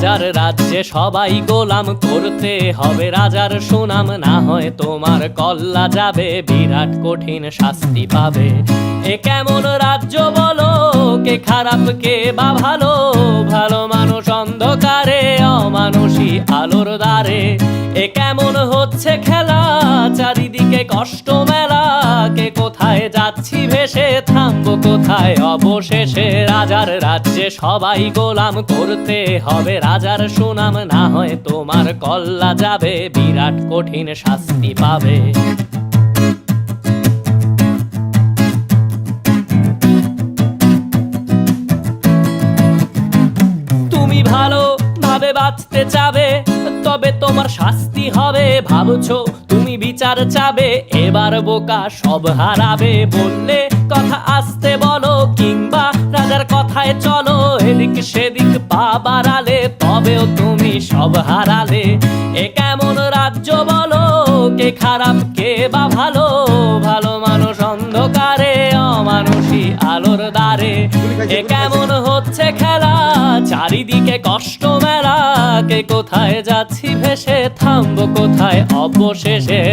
রাজার রাজ্যে সবাই গোলাম, করতে হবে রাজার সুনাম, না হয় তোমার কল্লা যাবে, বিরাট কঠিন শাস্তি পাবে। এ কেমন রাজ্য বলো, কে খারাপ কে বা ভালো, ভালো মানুষ অন্ধকারে, অমানুষী আলোর দ্বারে। এ কেমন হচ্ছে খেলা, চারিদিকে কষ্ট মেলা, কে কোথায় যাচ্ছি ভেসে, থামবো কোথায় অবশেষে। রাজার রাজ্যে সবাই গোলাম, করতে হবে রাজার সুনাম, না হয় তোমার কল্লা যাবে, বিরাট কঠিন শাস্তি পাবে। তুমি ভালো ভাবে বাঁচতে চাবে, তবে তোমার শাস্তি হবে। ভাবছো তুমি বিচার চাবে, এবার বোকা সব হারাবে। বললে কথা আসতে বলো, কিংবা রাজার কথায় চলো, এদিক সেদিক পা বাড়ালে, তবেও তুমি সব হারালে। এ কেমন রাজ্য বলো, কে খারাপ কে বা ভালো, ভালো মানুষ অন্ধকারে, অমানুষী আলোর দ্বারে। এ কেমন হচ্ছে খেলা, চারিদিকে কষ্ট মেলা, কে কোথায় যাচ্ছি ভেসে, থামবো কোথায় অবশেষে।